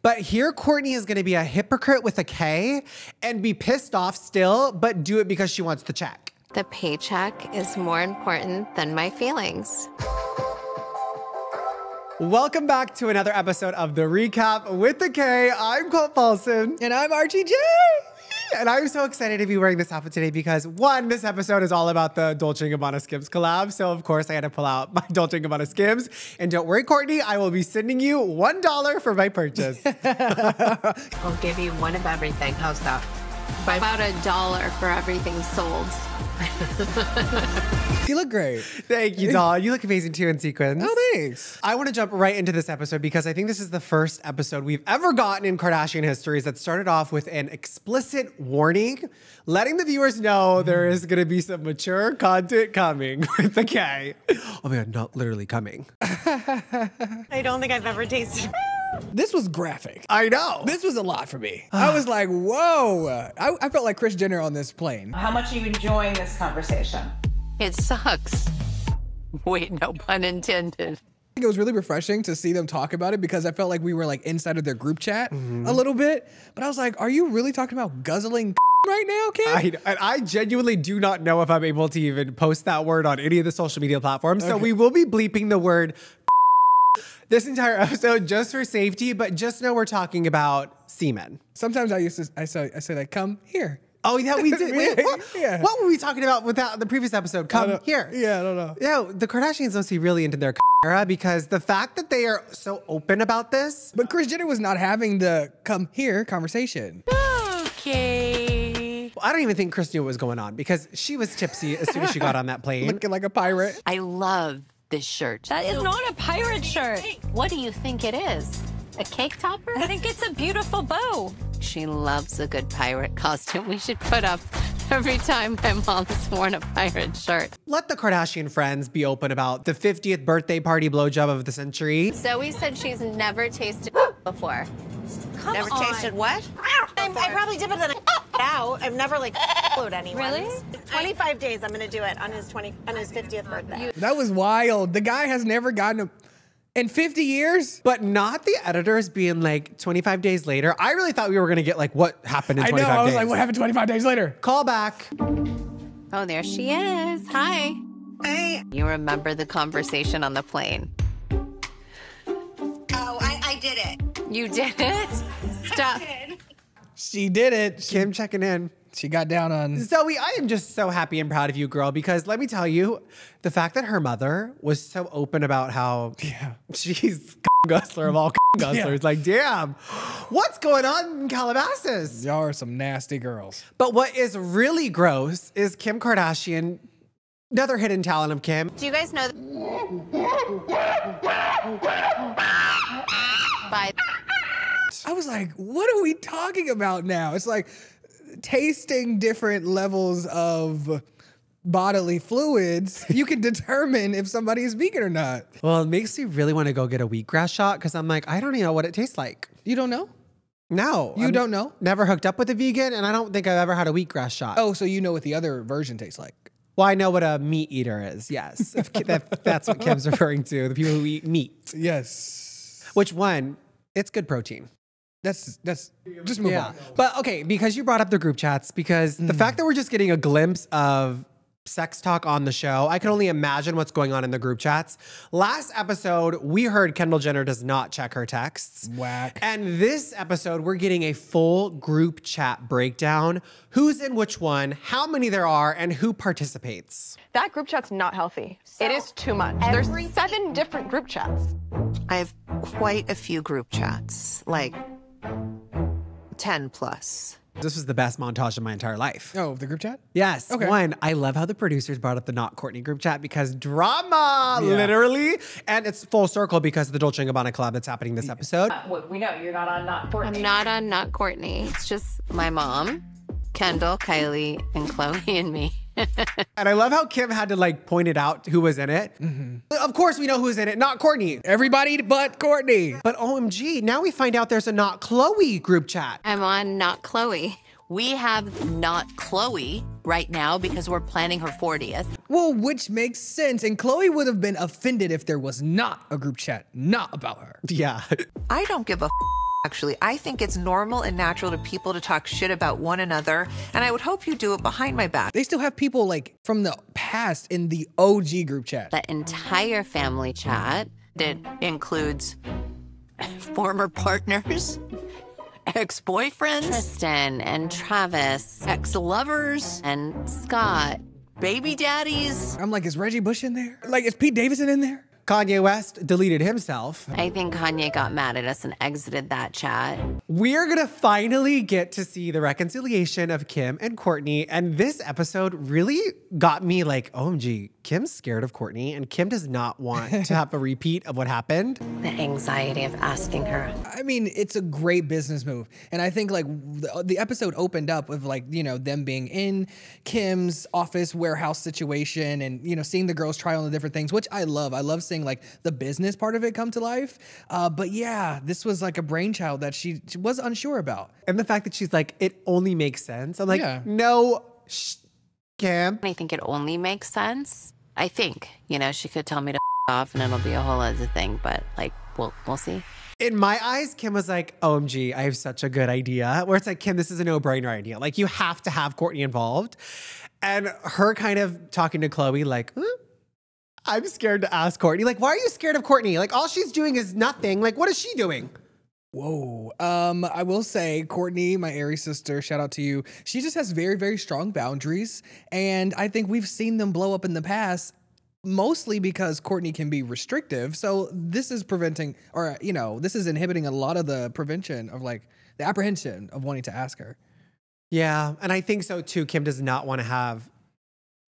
But here Kourtney is gonna be a hypocrite with a K and be pissed off still, but do it because she wants the check. The paycheck is more important than my feelings. Welcome back to another episode of the reKap with the K. I'm Colt Paulson. And I'm RTJ. And I'm so excited to be wearing this outfit today because one, this episode is all about the Dolce Gabbana Skims collab. So of course I had to pull out my Dolce Gabbana Skims. And don't worry, Kourtney, I will be sending you $1 for my purchase. I'll give you one of everything. How's that? By about $1 for everything sold. You look great. Thank you, doll. You look amazing too in sequins. Oh, thanks. I want to jump right into this episode because I think this is the first episode we've ever gotten in Kardashian histories that started off with an explicit warning, letting the viewers know there is going to be some mature content coming with the K. Oh my God, not literally coming. I don't think I've ever tasted. This was graphic. I know. This was a lot for me. I was like, whoa. I felt like Kris Jenner on this plane. How much are you enjoying this conversation? It sucks. Wait, no pun intended. It was really refreshing to see them talk about it because I felt like we were like inside of their group chat a little bit. But I was like, are you really talking about guzzling right now, Kim? I genuinely do not know if I'm able to even post that word on any of the social media platforms. So we will be bleeping the word this entire episode just for safety, but just know we're talking about semen. Sometimes I say like, come here. Oh yeah, we did. Wait, Yeah. what were we talking about with the previous episode? Come here. Yeah, I don't know. Yeah, the Kardashians must be really into their era because the fact that they are so open about this. But Kris Jenner was not having the come here conversation. Okay. I don't even think Kris knew what was going on because she was tipsy as soon as she got on that plane. Looking like a pirate. I love this shirt. That is not a pirate shirt. What do you think it is? A cake topper? I think it's a beautiful bow. She loves a good pirate costume. We should put up every time my mom's worn a pirate shirt. Let the Kardashian friends be open about the 50th birthday party blowjob of the century. Zoe said she's never tasted before. Never tasted what? I probably did it and I out. I've never like followed anyone. Really? 25 days. I'm gonna do it on his 50th birthday. That was wild. The guy has never gotten a... In 50 years? But not the editors being like 25 days later. I really thought we were going to get like what happened in 25 days. I know, I was like, what happened 25 days later? Call back. Oh, there she is. Hi. Hey. You remember the conversation on the plane? Oh, I did it. You did it? Stop. She did it. Kim checking in. She got down on... Zoe, I am just so happy and proud of you, girl, because let me tell you, the fact that her mother was so open about how she's guzzler of all guzzlers. Like, damn, what's going on in Calabasas? Y'all are some nasty girls. But what is really gross is Kim Kardashian, another hidden talent of Kim. Do you guys know I was like, what are we talking about now? It's like tasting different levels of bodily fluids. You can determine if somebody is vegan or not. Well, it makes me really want to go get a wheatgrass shot because I'm like, I don't even know what it tastes like. You don't know? No. You don't know? Never hooked up with a vegan, and I don't think I've ever had a wheatgrass shot. Oh, so you know what the other version tastes like? Well, I know what a meat eater is, yes. If that's what Kim's referring to, the people who eat meat. Yes. Which one? It's good protein. That's just move on. But okay, because you brought up the group chats, because the fact that we're just getting a glimpse of sex talk on the show, I can only imagine what's going on in the group chats. Last episode, we heard Kendall Jenner does not check her texts. Whack. And this episode, we're getting a full group chat breakdown. Who's in which one, how many there are, and who participates. That group chat's not healthy. It is too much. There's 7 different group chats. I have quite a few group chats, like 10 plus. This was the best montage of my entire life. Oh, the group chat? Yes. Okay. One, I love how the producers brought up the not Kourtney group chat because drama, literally. And it's full circle because of the Dolce Gabbana collab that's happening this episode. We know you're not on Not Kourtney. I'm not on Not Kourtney. It's just my mom, Kendall, Kylie, and Chloe and me. And I love how Kim had to like point it out who was in it. Of course we know who's in it, not Kourtney. Everybody but Kourtney. But OMG, now we find out there's a not Chloe group chat. I'm on Not Chloe. We have Not Chloe right now because we're planning her 40th. Well, which makes sense. And Chloe would have been offended if there was not a group chat not about her. Yeah. I don't give a Actually, I think it's normal and natural to people to talk shit about one another, and I would hope you do it behind my back. They still have people like from the past in the OG group chat. The entire family chat that includes former partners, ex-boyfriends, Tristan and Travis, ex-lovers and Scott, baby daddies. I'm like, is Reggie Bush in there? Like, is Pete Davidson in there? Kanye West deleted himself. I think Kanye got mad at us and exited that chat. We're gonna finally get to see the reconciliation of Kim and Kourtney, and this episode really got me like, OMG, Kim's scared of Kourtney, and Kim does not want to have a repeat of what happened. The anxiety of asking her. I mean, it's a great business move. And I think like the episode opened up with like, you know, them being in Kim's office warehouse situation and, you know, seeing the girls try on the different things, which I love. I love seeing like the business part of it come to life. But yeah, this was like a brainchild that she was unsure about. And the fact that she's like, it only makes sense. I'm like, Yeah. no, Kim. I think it only makes sense. I think, you know, she could tell me to off and it'll be a whole other thing, but like, we'll see. In my eyes, Kim was like, OMG, I have such a good idea. Where it's like, Kim, this is a no-brainer idea. Like, you have to have Kourtney involved. And her kind of talking to Chloe like, I'm scared to ask Kourtney. Like, why are you scared of Kourtney? Like, all she's doing is nothing. Like, what is she doing? Whoa. I will say, Kourtney, my Aries sister, shout out to you. She just has very, very strong boundaries. And I think we've seen them blow up in the past, mostly because Kourtney can be restrictive. So this is preventing, or, you know, this is inhibiting a lot of the prevention of like the apprehension of wanting to ask her. Yeah. And I think so too. Kim does not want to have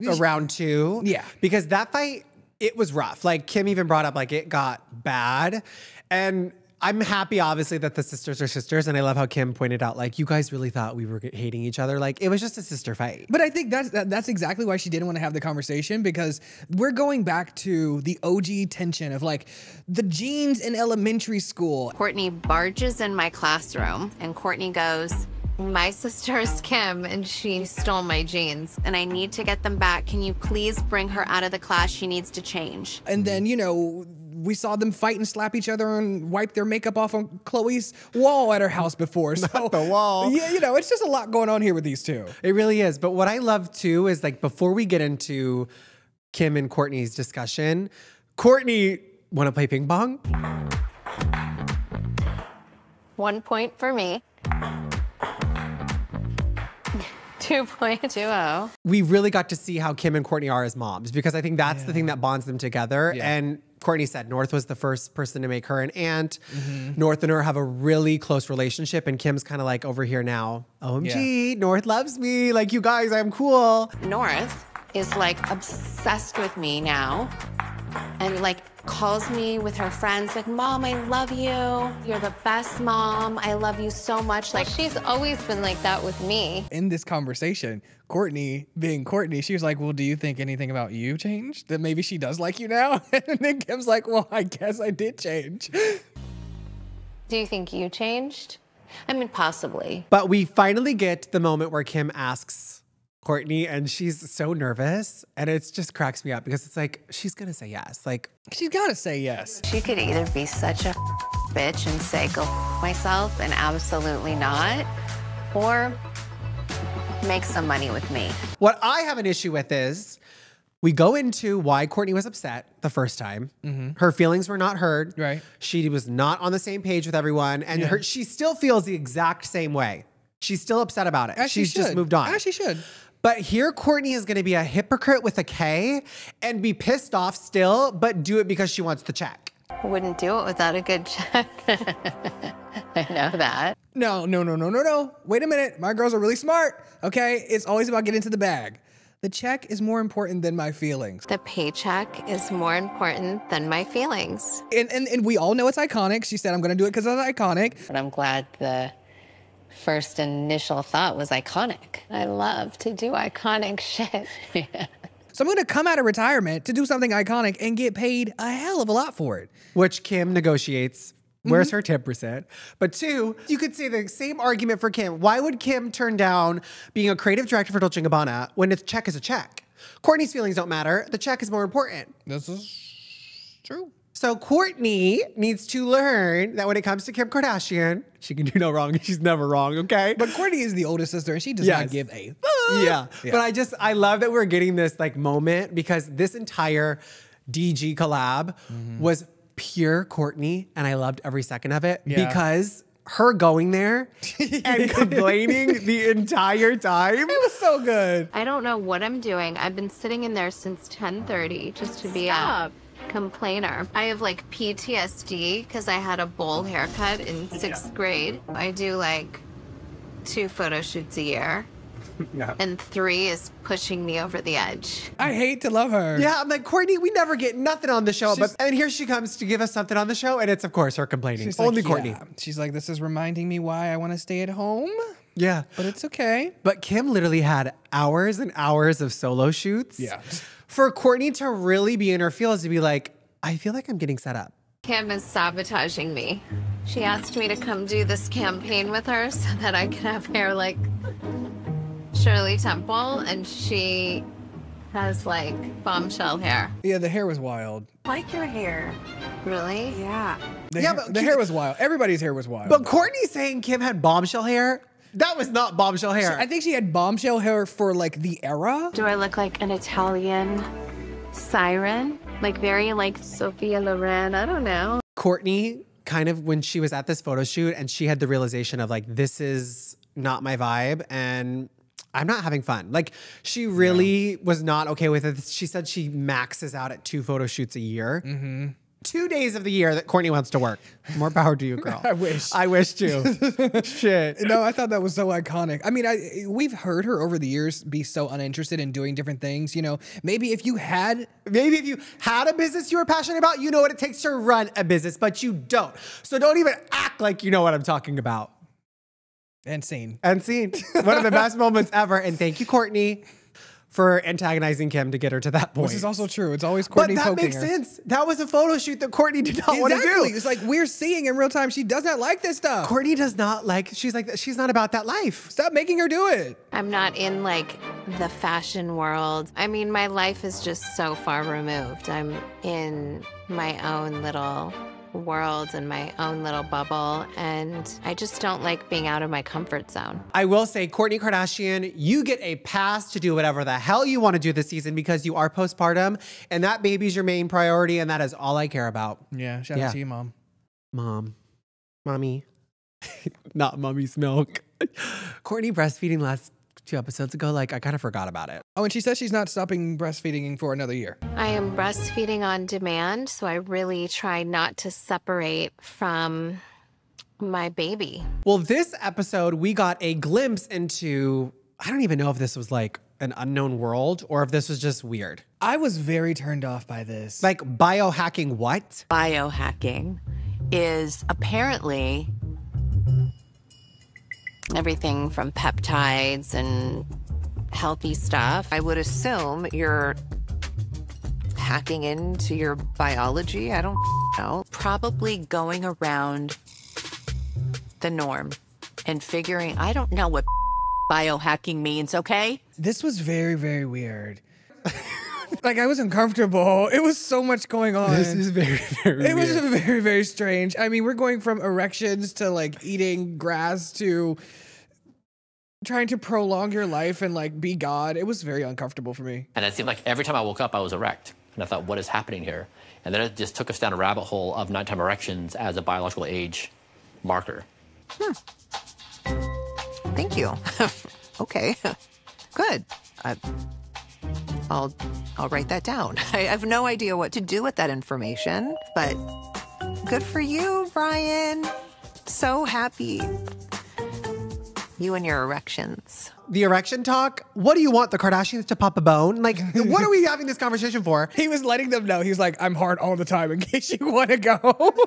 a round two. Yeah. Because that fight, it was rough. Like, Kim even brought up, like, it got bad. And I'm happy, obviously, that the sisters are sisters. And I love how Kim pointed out, like, you guys really thought we were hating each other. Like, it was just a sister fight. But I think that's exactly why she didn't want to have the conversation, because we're going back to the OG tension of like the jeans in elementary school. Kourtney barges in my classroom and Kourtney goes, my sister is Kim and she stole my jeans and I need to get them back. Can you please bring her out of the class? She needs to change. And then, you know, we saw them fight and slap each other and wipe their makeup off on Chloe's wall at her house before. So, Not the wall. Yeah, you know, it's just a lot going on here with these two. It really is. But what I love too is, like, before we get into Kim and Kourtney's discussion, Kourtney, want to play ping pong? 1 point for me. 2.20. We really got to see how Kim and Kourtney are as moms, because I think that's the thing that bonds them together. Yeah. And Kourtney said North was the first person to make her an aunt. North and her have a really close relationship, and Kim's kind of like over here now. OMG, North loves me. Like, you guys, I'm cool. North is like obsessed with me now and like calls me with her friends like, Mom, I love you. You're the best mom. I love you so much. Like, she's always been like that with me. In this conversation, Kourtney, being Kourtney, she was like, well, do you think anything about you changed? That maybe she does like you now? And then Kim's like, well, I guess I did change. Do you think you changed? I mean, possibly. But we finally get the moment where Kim asks Kourtney, and she's so nervous, and it just cracks me up because it's like, she's gonna say yes. Like, She's got to say yes. She could either be such a bitch and say, go myself, and absolutely not, or make some money with me. what I have an issue with is we go into why Kourtney was upset the first time. Her feelings were not heard. Right. She was not on the same page with everyone, and she still feels the exact same way. She's still upset about it. As she She's just should. moved on. As she should. But here, Kourtney is going to be a hypocrite with a K and be pissed off still, but do it because she wants the check. Wouldn't do it without a good check. I know that. No. Wait a minute. My girls are really smart, okay? It's always about getting to the bag. The check is more important than my feelings. The paycheck is more important than my feelings. And we all know it's iconic. She said, I'm going to do it because it's iconic. But I'm glad the first initial thought was iconic. I love to do iconic shit. So I'm going to come out of retirement to do something iconic and get paid a hell of a lot for it. Which Kim negotiates. Where's her 10%? But two, you could say the same argument for Kim. Why would Kim turn down being a creative director for Dolce Gabbana when its check is a check? Kourtney's feelings don't matter. The check is more important. This is true. So Kourtney needs to learn that when it comes to Kim Kardashian, she can do no wrong. She's never wrong, okay? But Kourtney is the oldest sister, and she does not give a fuck. Yeah. But I love that we're getting this like moment because this entire DG collab was pure Kourtney, and I loved every second of it because her going there and complaining the entire time. It was so good. I don't know what I'm doing. I've been sitting in there since 10:30 just to be a complainer. I have like PTSD because I had a bowl haircut in 6th grade. I do like 2 photo shoots a year. And 3 is pushing me over the edge. I hate to love her. Yeah, I'm like, Kourtney, we never get nothing on the show. And here she comes to give us something on the show, and it's, of course, her complaining. She's Only like, Kourtney. She's like, this is reminding me why I want to stay at home. Yeah. But it's okay. But Kim literally had hours and hours of solo shoots. Yeah. For Kourtney to really be in her feels, to be like, I feel like I'm getting set up. Kim is sabotaging me. She asked me to come do this campaign with her so that I could have hair like Shirley Temple, and she has like bombshell hair. Yeah, the hair was wild. I like your hair. Really? Yeah. The hair was wild. Everybody's hair was wild. But Kourtney saying Kim had bombshell hair, that was not bombshell hair. I think she had bombshell hair for like the era. Do I look like an Italian siren? Like very like Sophia Loren? I don't know. Kourtney kind of, when she was at this photo shoot and she had the realization of like, this is not my vibe and I'm not having fun. Like she really was not okay with it. She said she maxes out at 2 photo shoots a year. 2 days of the year that Kourtney wants to work. More power to you, girl. I wish. I wish too. Shit. No, I thought that was so iconic. I mean, we've heard her over the years be so uninterested in doing different things. You know, maybe if you had a business you were passionate about, you know what it takes to run a business, but you don't. So don't even act like you know what I'm talking about. And scene. And scene. One of the best moments ever. And thank you, Kourtney, for antagonizing Kim to get her to that point. Which is also true. It's always Kourtney poking her. But that poking makes her. sense. That was a photo shoot that Kourtney did not want to do. It's like we're seeing in real time she does not like this stuff. Kourtney does not like, she's not about that life. Stop making her do it. I'm not in like the fashion world. I mean, my life is just so far removed. I'm in my own little world and my own little bubble, and I just don't like being out of my comfort zone. I will say, Kourtney Kardashian, you get a pass to do whatever the hell you want to do this season because you are postpartum and that baby's your main priority, and that is all I care about. Yeah, shout out to you, Mom. Mommy. Not mommy's milk. Kourtney breastfeeding last 2 episodes ago, like I kind of forgot about it. Oh, and she says she's not stopping breastfeeding for another year. I am breastfeeding on demand, so I really try not to separate from my baby. Well, this episode, we got a glimpse into, I don't even know if this was like an unknown world or if this was just weird. I was very turned off by this. Like biohacking what? Biohacking is apparently everything from peptides and healthy stuff. I would assume you're hacking into your biology. I don't know. Probably going around the norm and figuring, I don't know what biohacking means, okay? This was very, very weird. Like, I was uncomfortable. It was so much going on. This is very, very weird. It was very, very strange. I mean, we're going from erections to like eating grass to trying to prolong your life and like be God. It was very uncomfortable for me. And it seemed like every time I woke up, I was erect. And I thought, what is happening here? And then it just took us down a rabbit hole of nighttime erections as a biological age marker. Thank you. Okay, good. I'll write that down. I have no idea what to do with that information, but good for you, Brian. So happy. You and your erections. The erection talk? What do you want, the Kardashians to pop a bone? Like, what are we having this conversation for? He was letting them know. He's like, I'm hard all the time in case you want to go.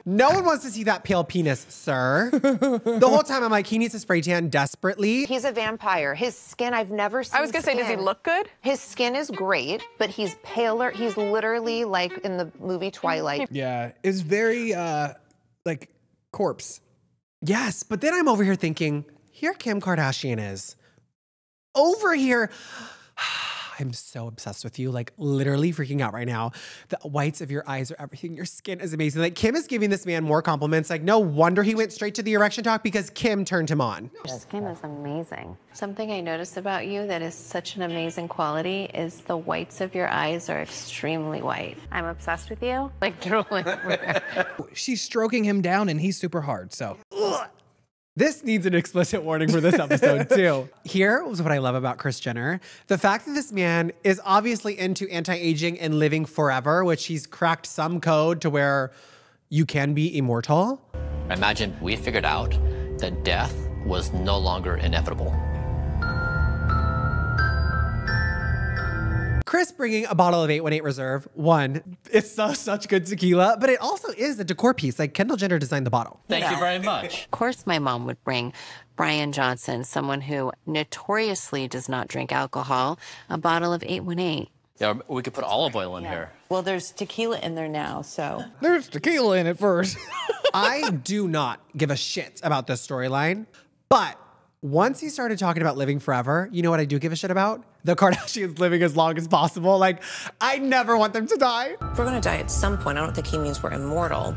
No one wants to see that pale penis, sir. The whole time I'm like, he needs to spray tan desperately. He's a vampire. His skin, I've never seen. I was gonna say, does he look good? His skin is great, but he's paler. He's literally like in the movie Twilight. Yeah, it's very like corpse. Yes, but then I'm over here thinking, here Kim Kardashian is. Over here, I'm so obsessed with you. Like literally freaking out right now. The whites of your eyes are everything. Your skin is amazing. Like Kim is giving this man more compliments. Like no wonder he went straight to the erection talk because Kim turned him on. Your skin is amazing. Something I noticed about you that is such an amazing quality is the whites of your eyes are extremely white. I'm obsessed with you. Like drooling. She's stroking him down and he's super hard, so. This needs an explicit warning for this episode too. Here was what I love about Kris Jenner. The fact that this man is obviously into anti-aging and living forever, which he's cracked some code to where you can be immortal. Imagine we figured out that death was no longer inevitable. Kris bringing a bottle of 818 Reserve. One, it's such good tequila, but it also is a decor piece. Like Kendall Jenner designed the bottle. Thank you very much. Of course, my mom would bring Brian Johnson, someone who notoriously does not drink alcohol, a bottle of 818. Yeah, we could put olive oil in here. Well, there's tequila in there now, so. There's tequila in it first. I do not give a shit about this storyline, but once he started talking about living forever, you know what I do give a shit about? The Kardashians living as long as possible. Like, I never want them to die. If we're gonna die at some point, I don't think he means we're immortal.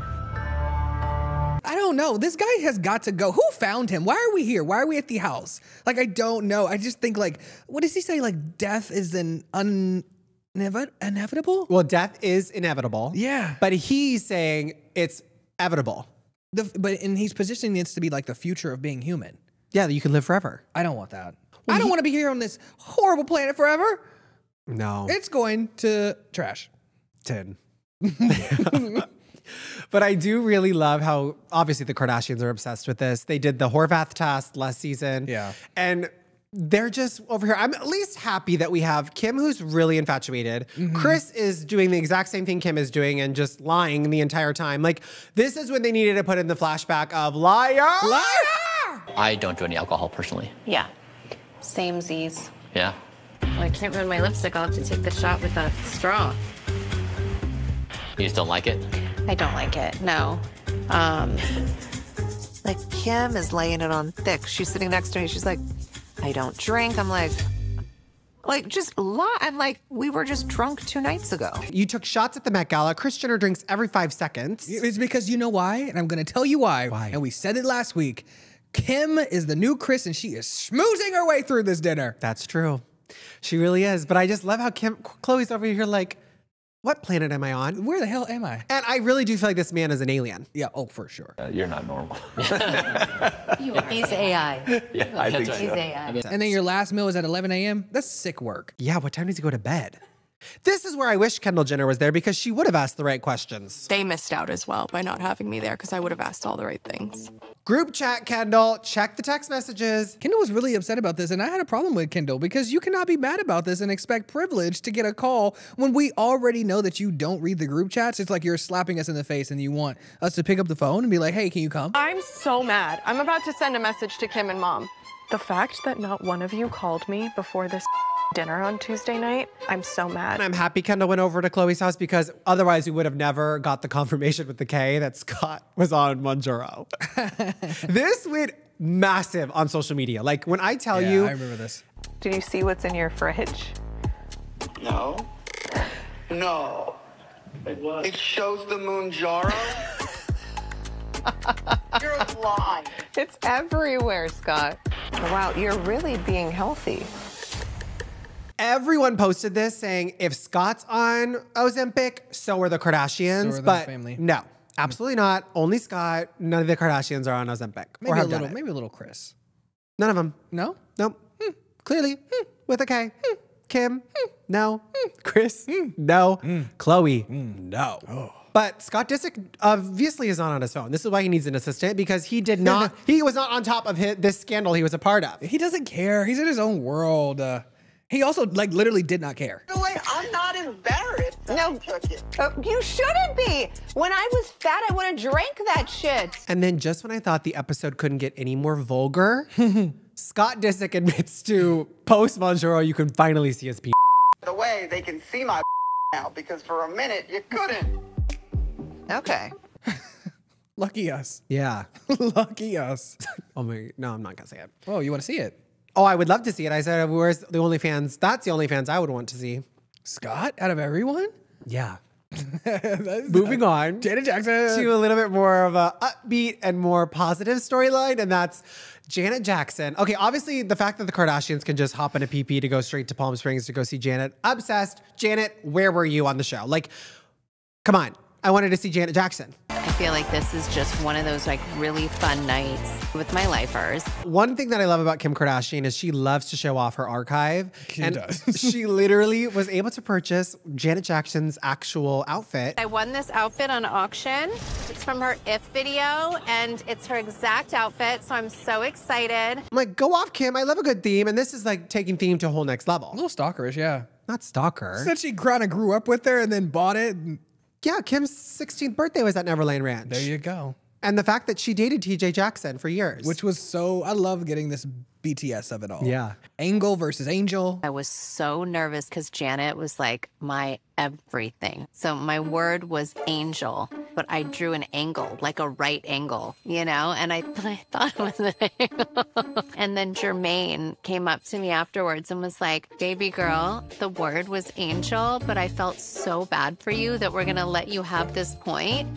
I don't know. This guy has got to go. Who found him? Why are we here? Why are we at the house? Like, I don't know. I just think, like, what does he say? Like, death is inevitable? Well, death is inevitable. Yeah. But he's saying it's evitable. And he's positioning this to be like the future of being human. Yeah, you can live forever. I don't want that. I don't want to be here on this horrible planet forever. No. It's going to trash. 10. But I do really love how, obviously, the Kardashians are obsessed with this. They did the Horvath test last season. Yeah. And they're just over here. I'm at least happy that we have Kim, who's really infatuated. Kris is doing the exact same thing Kim is doing and just lying the entire time. Like, this is when they needed to put in the flashback of liar. Liar! I don't do any alcohol personally. Yeah, same Z's. Yeah. Well, I can't ruin my lipstick. I'll have to take the shot with a straw. You just don't like it? I don't like it, no. Like Kim is laying it on thick. She's sitting next to me. She's like, I don't drink. I'm like just lie. I'm like, we were just drunk 2 nights ago. You took shots at the Met Gala. Kris Jenner drinks every 5 seconds. It's because you know why? And I'm going to tell you why. Why? And we said it last week. Kim is the new Kris, and she is schmoozing her way through this dinner. That's true. She really is. But I just love how Khloe's over here like, what planet am I on? Where the hell am I? And I really do feel like this man is an alien. Yeah, oh, for sure. You're not normal. He's AI. Yeah, I think He's so. AI. And then your last meal is at 11 a.m.? That's sick work. Yeah, what time does he go to bed? This is where I wish Kendall Jenner was there because she would have asked the right questions. They missed out as well by not having me there because I would have asked all the right things. Group chat, Kendall. Check the text messages. Kendall was really upset about this, and I had a problem with Kendall because you cannot be mad about this and expect privilege to get a call when we already know that you don't read the group chats. It's like you're slapping us in the face and you want us to pick up the phone and be like, hey, can you come? I'm so mad. I'm about to send a message to Kim and Mom. The fact that not one of you called me before this dinner on Tuesday night, I'm so mad. And I'm happy Kendall went over to Khloe's house because otherwise we would have never got the confirmation with the K that Scott was on Monjuro. This went massive on social media. Like when I tell you. I remember this. Did you see what's in your fridge? No. No. It shows the Monjaro. You're lying. It's everywhere, Scott. Wow, you're really being healthy. Everyone posted this saying if Scott's on Ozempic, so are the Kardashians. So are the but family. No, absolutely not. Only Scott. None of the Kardashians are on Ozempic. Maybe a little Kris. None of them. No? Nope. Clearly. With a K. Kim. No. Kris. No. Khloe. No. Oh. But Scott Disick obviously is not on his phone. This is why he needs an assistant because he did not. He was not on top of this scandal he was a part of. He doesn't care. He's in his own world. He also literally did not care. By the way, I'm not embarrassed. No, you shouldn't be. When I was fat, I would have drank that shit. And then just when I thought the episode couldn't get any more vulgar, Scott Disick admits to post Monjuro, you can finally see his penis. By the way, they can see my now because for a minute you couldn't. Okay. Lucky us. Yeah. Lucky us. Oh my, no, I'm not gonna say it. Oh, you want to see it? Oh, I would love to see it. I said, where's the OnlyFans? That's the OnlyFans I would want to see. Scott, out of everyone? Yeah. Moving on. Janet Jackson. To a little bit more of a upbeat and more positive storyline, and that's Janet Jackson. Okay, obviously the fact that the Kardashians can just hop in a PP to go straight to Palm Springs to go see Janet. Obsessed. Janet, where were you on the show? Like, come on. I wanted to see Janet Jackson. I feel like this is just one of those like really fun nights with my lifers. One thing that I love about Kim Kardashian is she loves to show off her archive. She and does. She literally was able to purchase Janet Jackson's actual outfit. I won this outfit on auction. It's from her If video, and it's her exact outfit, so I'm so excited. I'm like, go off, Kim. I love a good theme, and this is like taking theme to a whole next level. A little stalkerish, yeah. Not stalker. Said she kind of grew up with her and then bought it. Yeah, Kim's 16th birthday was at Neverland Ranch. There you go. And the fact that she dated TJ Jackson for years. Which was so, I love getting this BTS of it all. Yeah. Angle versus Angel. I was so nervous because Janet was like my everything. So my word was angel, but I drew an angle, like a right angle, you know? And I thought it was an angle. And then Jermaine came up to me afterwards and was like, baby girl, the word was angel, but I felt so bad for you that we're gonna let you have this point.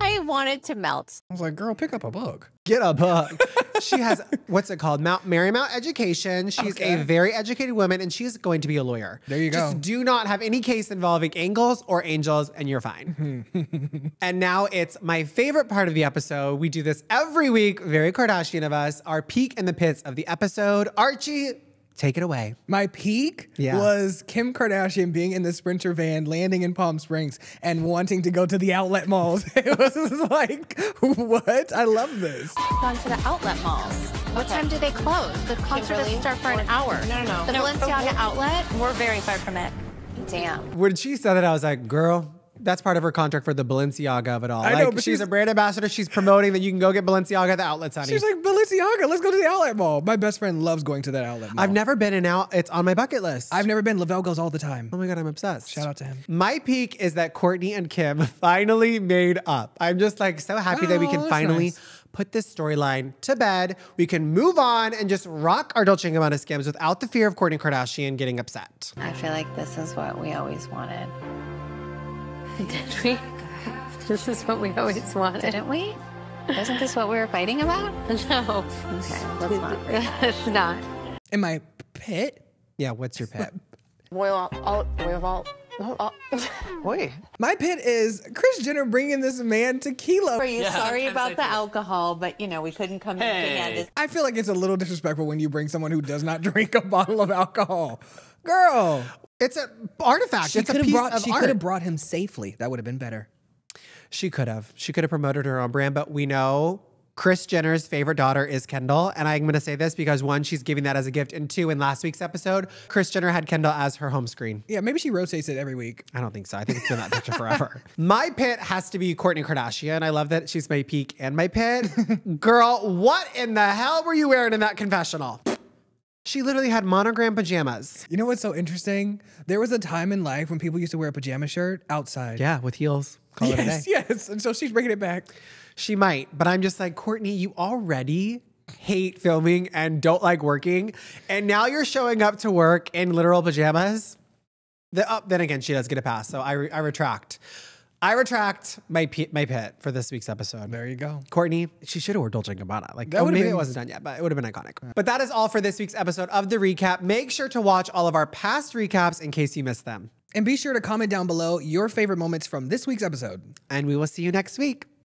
I wanted to melt. I was like, girl, pick up a book. Get a book. She has, what's it called? Marymount Education. She's a very educated woman, and she's going to be a lawyer. There you go. Just do not have any case involving angles or angels, and you're fine. And now it's my favorite part of the episode. We do this every week, very Kardashian of us, our peek in the pits of the episode. Archie, take it away. My peak was Kim Kardashian being in the Sprinter van, landing in Palm Springs, and wanting to go to the outlet malls. It was like, what? I love this. Gone to the outlet malls. What time do they close? The concert doesn't start for an hour. No. The Balenciaga outlet? We're very far from it. Damn. When she said that, I was like, girl, that's part of her contract for the Balenciaga of it all. I know, like, but she's a brand ambassador. She's promoting that you can go get Balenciaga at the outlets, honey. She's like, Balenciaga, let's go to the outlet mall. My best friend loves going to that outlet mall. I've never been in out. It's on my bucket list. I've never been. Lavelle goes all the time. Oh my God, I'm obsessed. Shout out to him. My peak is that Kourtney and Kim finally made up. I'm just like so happy that we can finally put this storyline to bed. We can move on and just rock our Dolce Gabbana Skims without the fear of Kourtney Kardashian getting upset. I feel like this is what we always wanted. Did we? This is what we always wanted. Didn't we? Isn't this what we were fighting about? No. Okay, let's not. Let's not. In my pit? Yeah, what's your pet? My pit is Kris Jenner bringing this man tequila. Are you sorry about the alcohol, but you know, we couldn't come in. I feel like it's a little disrespectful when you bring someone who does not drink a bottle of alcohol. Girl. It's an artifact. It's a piece of art. She could have brought him safely. That would have been better. She could have. She could have promoted her own brand, but we know Kris Jenner's favorite daughter is Kendall. And I'm going to say this because one, she's giving that as a gift. And two, in last week's episode, Kris Jenner had Kendall as her home screen. Yeah, maybe she rotates it every week. I don't think so. I think it's been that picture forever. My pit has to be Kourtney Kardashian. I love that she's my peak and my pit. Girl, what in the hell were you wearing in that confessional? She literally had monogram pajamas. You know what's so interesting? There was a time in life when people used to wear a pajama shirt outside. Yeah, with heels. Call it a day. Yes. And so she's bringing it back. She might, but I'm just like, Kourtney, you already hate filming and don't like working. And now you're showing up to work in literal pajamas. Then again, she does get a pass. So I retract. I retract my pit for this week's episode. There you go. Kourtney, she should have worn Dolce Gabbana. Like, maybe it wasn't done yet, but it would have been iconic. But that is all for this week's episode of The Recap. Make sure to watch all of our past recaps in case you missed them. And be sure to comment down below your favorite moments from this week's episode. And we will see you next week.